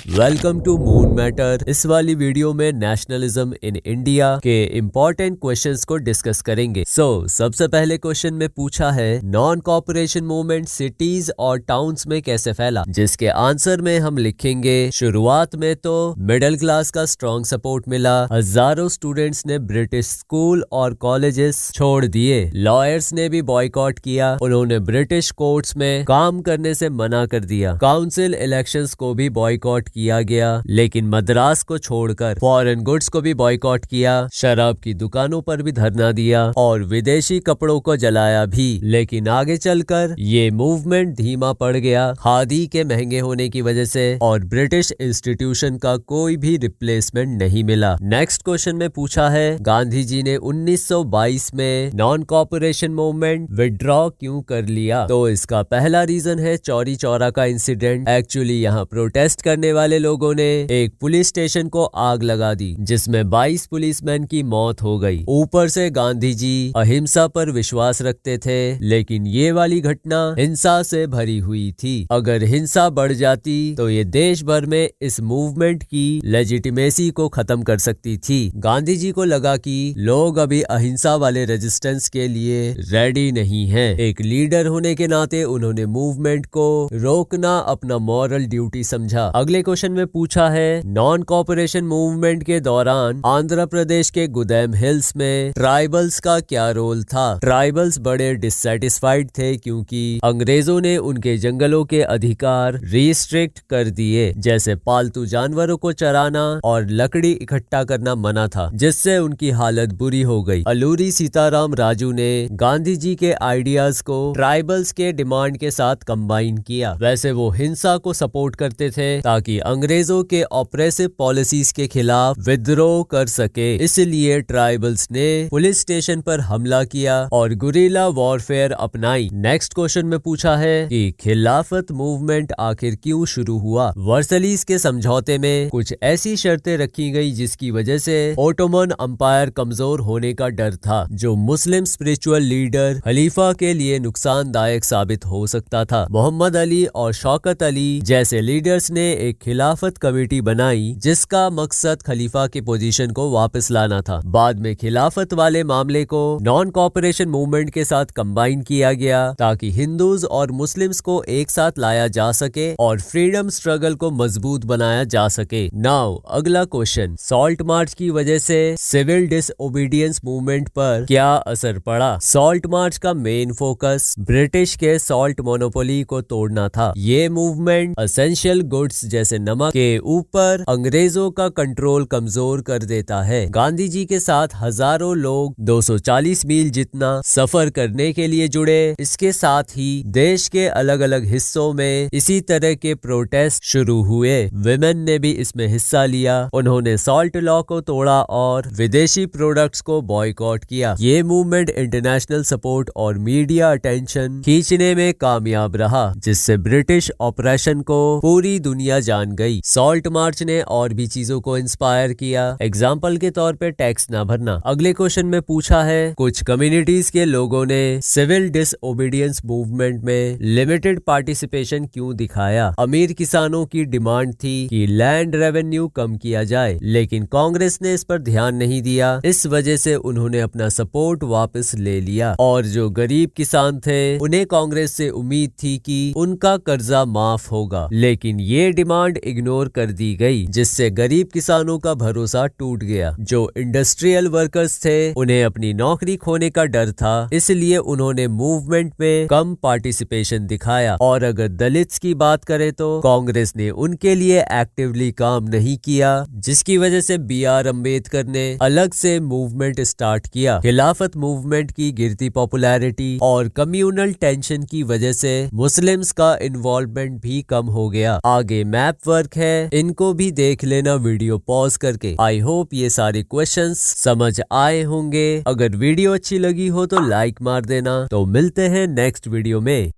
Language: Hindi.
Welcome to moon matter. इस वाली वीडियो में नेशनलिज्म इन इंडिया के इम्पोर्टेंट क्वेश्चंस को डिस्कस करेंगे। सबसे पहले क्वेश्चन में पूछा है नॉन कॉपरेशन मूवमेंट सिटीज और टाउन्स में कैसे फैला, जिसके आंसर में हम लिखेंगे शुरुआत में तो मिडिल क्लास का स्ट्रॉन्ग सपोर्ट मिला, हजारों स्टूडेंट्स ने ब्रिटिश स्कूल और कॉलेजेस छोड़ दिए, लॉयर्स ने भी बॉयकॉट किया, उन्होंने ब्रिटिश कोर्ट्स में काम करने से मना कर दिया, काउंसिल इलेक्शंस को भी बॉयकॉट किया गया, लेकिन मद्रास को छोड़कर फॉरेन गुड्स को भी बॉयकॉट किया, शराब की दुकानों पर भी धरना दिया और विदेशी कपड़ों को जलाया भी। लेकिन आगे चलकर ये मूवमेंट धीमा पड़ गया खादी के महंगे होने की वजह से और ब्रिटिश इंस्टीट्यूशन का कोई भी रिप्लेसमेंट नहीं मिला। नेक्स्ट क्वेश्चन में पूछा है गांधी जी ने 1922 में नॉन कॉपरेशन मूवमेंट विड्रॉ क्यों कर लिया? तो इसका पहला रीजन है चौरी चौरा का इंसिडेंट। एक्चुअली यहाँ प्रोटेस्ट करने वाले लोगों ने एक पुलिस स्टेशन को आग लगा दी, जिसमें 22 पुलिसमैन की मौत हो गई। ऊपर से गांधी जी अहिंसा पर विश्वास रखते थे, लेकिन ये वाली घटना हिंसा से भरी हुई थी। अगर हिंसा बढ़ जाती तो ये देश भर में इस मूवमेंट की लेजिटिमेसी को खत्म कर सकती थी। गांधी जी को लगा कि लोग अभी अहिंसा वाले रेजिस्टेंस के लिए रेडी नहीं हैं। एक लीडर होने के नाते उन्होंने मूवमेंट को रोकना अपना मॉरल ड्यूटी समझा। अगले क्वेश्चन में पूछा है नॉन कॉपरेशन मूवमेंट के दौरान आंध्र प्रदेश के गुदैम हिल्स में ट्राइबल्स का क्या रोल था? ट्राइबल्स बड़े डिससेटिस्फाइड थे क्योंकि अंग्रेजों ने उनके जंगलों के अधिकार रिस्ट्रिक्ट कर दिए, जैसे पालतू जानवरों को चराना और लकड़ी इकट्ठा करना मना था, जिससे उनकी हालत बुरी हो गई। अलूरी सीताराम राजू ने गांधी जी के आइडियाज को ट्राइबल्स के डिमांड के साथ कंबाइन किया। वैसे वो हिंसा को सपोर्ट करते थे ताकि अंग्रेजों के ऑपरेसिव पॉलिसीज के खिलाफ विद्रोह कर सके, इसलिए ट्राइबल्स ने पुलिस स्टेशन पर हमला किया और गुरिल्ला वॉरफेयर अपनाई। नेक्स्ट क्वेश्चन में पूछा है कि खिलाफत मूवमेंट आखिर क्यों शुरू हुआ? वर्सलीज के समझौते में कुछ ऐसी शर्तें रखी गई जिसकी वजह से ओटोमन अंपायर कमजोर होने का डर था, जो मुस्लिम स्पिरिचुअल लीडर खलीफा के लिए नुकसानदायक साबित हो सकता था। मोहम्मद अली और शौकत अली जैसे लीडर्स ने एक खिलाफत कमेटी बनाई जिसका मकसद खलीफा की पोजीशन को वापस लाना था। बाद में खिलाफत वाले मामले को नॉन कॉपरेशन मूवमेंट के साथ कंबाइन किया गया ताकि हिंदूज और मुस्लिम्स को एक साथ लाया जा सके और फ्रीडम स्ट्रगल को मजबूत बनाया जा सके। नाउ अगला क्वेश्चन, सॉल्ट मार्च की वजह से सिविल डिसओबीडियंस मूवमेंट पर क्या असर पड़ा? सॉल्ट मार्च का मेन फोकस ब्रिटिश के सॉल्ट मोनोपोली को तोड़ना था। ये मूवमेंट एसेंशियल गुड्स जैसे नमक के ऊपर अंग्रेजों का कंट्रोल कमजोर कर देता है। गांधी जी के साथ हजारों लोग 240 मील जितना सफर करने के लिए जुड़े। इसके साथ ही देश के अलग अलग हिस्सों में इसी तरह के प्रोटेस्ट शुरू हुए। विमेन ने भी इसमें हिस्सा लिया। उन्होंने सॉल्ट लॉ को तोड़ा और विदेशी प्रोडक्ट्स को बॉयकॉट किया। ये मूवमेंट इंटरनेशनल सपोर्ट और मीडिया अटेंशन खींचने में कामयाब रहा, जिससे ब्रिटिश ऑपरेशन को पूरी दुनिया जान गई। सॉल्ट मार्च ने और भी चीजों को इंस्पायर किया, एग्जाम्पल के तौर पे टैक्स ना भरना। अगले क्वेश्चन में पूछा है कुछ कम्युनिटीज के लोगों ने सिविल डिसओबीडियंस मूवमेंट में लिमिटेड पार्टिसिपेशन क्यों दिखाया? अमीर किसानों की डिमांड थी कि लैंड रेवेन्यू कम किया जाए, लेकिन कांग्रेस ने इस पर ध्यान नहीं दिया। इस वजह से उन्होंने अपना सपोर्ट वापस ले लिया और जो गरीब किसान थे उन्हें कांग्रेस से उम्मीद थी कि उनका कर्जा माफ होगा, लेकिन ये डिमांड इग्नोर कर दी गई, जिससे गरीब किसानों का भरोसा टूट गया। जो इंडस्ट्रियल वर्कर्स थे उन्हें अपनी नौकरी खोने का डर था, इसलिए उन्होंने मूवमेंट में कम पार्टिसिपेशन दिखाया। और अगर दलित्स की बात करें तो कांग्रेस ने उनके लिए एक्टिवली काम नहीं किया, जिसकी वजह से BR अम्बेडकर ने अलग से मूवमेंट स्टार्ट किया। खिलाफत मूवमेंट की गिरती पॉपुलैरिटी और कम्युनल टेंशन की वजह से मुस्लिम्स का इन्वॉल्वमेंट भी कम हो गया। आगे मैप वर्क है, इनको भी देख लेना वीडियो पॉज करके। आई होप ये सारे क्वेश्चंस समझ आए होंगे। अगर वीडियो अच्छी लगी हो तो लाइक मार देना। तो मिलते हैं नेक्स्ट वीडियो में।